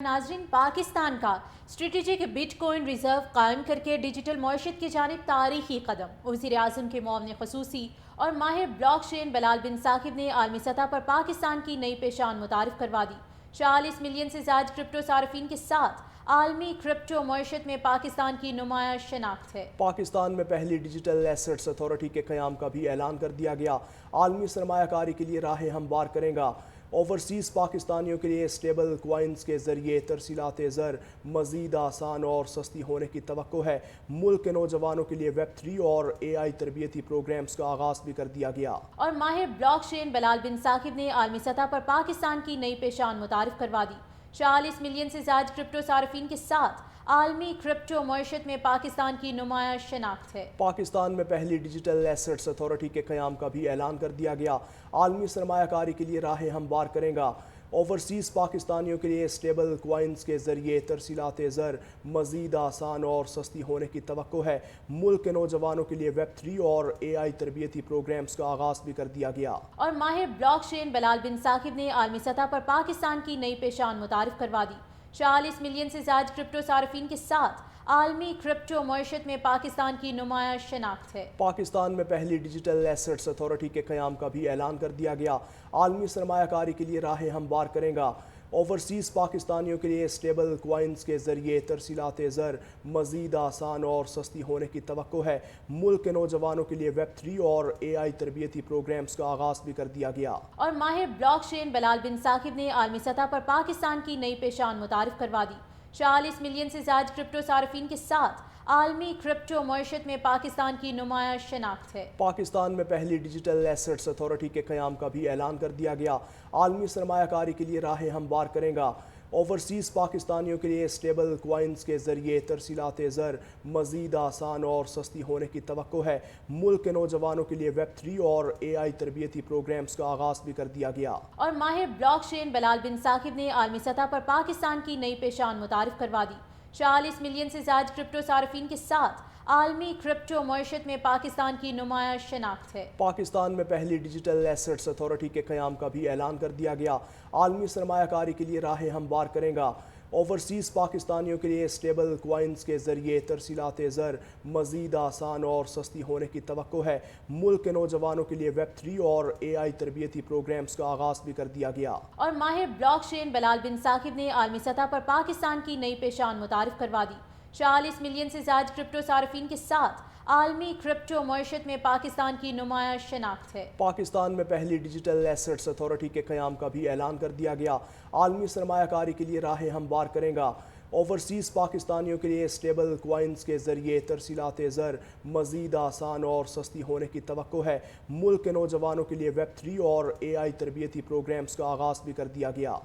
ناظرین، پاکستان کا strategic but coin reserve قائم کر کے ڈیجیٹل معیشت کی جانب تاریخی قدم۔ وزیر اعظم کے معاون خصوصی اور ماہر بلاک چین بلال بن ثاقب نے عالمی سطح پر پاکستان کی نئی پہچان متعارف کروا دی۔ 40 ملین سے زائد کرپٹو صارفین کے ساتھ عالمی کرپٹو معیشت میں پاکستان کی نمایاں شناخت ہے۔ پاکستان میں پہلی ڈیجیٹل ایسٹس اتھارٹی کے قیام کا بھی اعلان کر دیا گیا۔ عالمی سرمایہ کاری کے لیے راہیں ہموار کرے گا۔ اوورسیز پاکستانیوں کے لیے اسٹیبل کوائنز کے ذریعے ترسیلات زر مزید آسان اور سستی ہونے کی توقع ہے۔ ملک کے نوجوانوں کے لیے ویب 3 اور AI تربیتی پروگرامز کا آغاز بھی کر دیا گیا۔ اور ماہر بلاک چین بلال بن ثاقب نے عالمی سطح پر پاکستان کی نئی پہچان متعارف کروا دی۔ 40 ملین سے زائد کرپٹو صارفین کے ساتھ عالمی کرپٹو معیشت میں پاکستان کی نمایاں شناخت ہے۔ پاکستان میں پہلی ڈیجیٹل ایسٹس اتھارٹی کے قیام کا بھی اعلان کر دیا گیا۔ عالمی سرمایہ کاری کے لیے راہیں ہموار کرے گا۔ اوورسیز پاکستانیوں کے لیے اسٹیبل کوائنز کے ذریعے ترسیلات زر مزید آسان اور سستی ہونے کی توقع ہے۔ ملک کے نوجوانوں کے لیے ویب 3 اور AI تربیتی پروگرامز کا آغاز بھی کر دیا گیا۔ اور ماہر بلاک چین بلال بن ثاقب نے عالمی سطح پر پاکستان کی نئی پہچان متعارف کروا دی۔ 40 ملین سے زائد کرپٹو صارفین کے ساتھ عالمی کرپٹو معیشت میں پاکستان کی نمایاں شناخت ہے۔ پاکستان میں پہلی ڈیجیٹل ایسٹس اتھارٹی کے قیام کا بھی اعلان کر دیا گیا۔ عالمی سرمایہ کاری کے لیے راہیں ہموار کرے گا۔ اوورسیز پاکستانیوں کے لیے اسٹیبل کوائنز کے ذریعے ترسیلات زر مزید آسان اور سستی ہونے کی توقع ہے۔ ملک کے نوجوانوں کے لیے ویب 3 اور AI تربیتی پروگرامز کا آغاز بھی کر دیا گیا۔ اور ماہر بلاک چین بلال بن ثاقب نے عالمی سطح پر پاکستان کی نئی پہچان متعارف کروا دی۔ 40 ملین سے زائد کرپٹو صارفین کے ساتھ عالمی کرپٹو معیشت میں پاکستان کی نمایاں شناخت ہے۔ پاکستان میں پہلی ڈیجیٹل ایسٹس اتھارٹی کے قیام کا بھی اعلان کر دیا گیا۔ عالمی سرمایہ کاری کے لیے راہیں ہموار کرے گا۔ اوورسیز پاکستانیوں کے لیے اسٹیبل کوائنز کے ذریعے ترسیلات زر مزید آسان اور سستی ہونے کی توقع ہے۔ ملک کے نوجوانوں کے لیے ویب 3 اور AI تربیتی پروگرامز کا آغاز بھی کر دیا گیا۔ اور ماہر بلاک چین بلال بن ثاقب نے عالمی سطح پر پاکستان کی نئی پہچان متعارف کروا دی۔ 40 ملین سے زائد کرپٹو صارفین کے ساتھ عالمی کرپٹو معیشت میں پاکستان کی نمایاں شناخت ہے۔ پاکستان میں پہلی ڈیجیٹل ایسٹس اتھارٹی کے قیام کا بھی اعلان کر دیا گیا۔ عالمی سرمایہ کاری کے لیے راہیں ہموار کرے گا۔ اوورسیز پاکستانیوں کے لیے اسٹیبل کوائنز کے ذریعے ترسیلات زر مزید آسان اور سستی ہونے کی توقع ہے۔ ملک کے نوجوانوں کے لیے ویب 3 اور AI تربیتی پروگرامز کا آغاز بھی کر دیا گیا۔ اور ماہر بلاک چین بلال بن ثاقب نے عالمی سطح پر پاکستان کی نئی پہچان متعارف کروا دی۔ 40 ملین سے زائد کرپٹو صارفین کے ساتھ عالمی کرپٹو معیشت میں پاکستان کی نمایاں شناخت ہے۔ پاکستان میں پہلی ڈیجیٹل ایسٹس اتھارٹی کے قیام کا بھی اعلان کر دیا گیا۔ عالمی سرمایہ کاری کے لیے راہیں ہموار کرے گا۔ اوورسیز پاکستانیوں کے لیے اسٹیبل کوائنز کے ذریعے ترسیلات زر مزید آسان اور سستی ہونے کی توقع ہے۔ ملک کے نوجوانوں کے لیے ویب 3 اور AI تربیتی پروگرامز کا آغاز بھی کر دیا گیا۔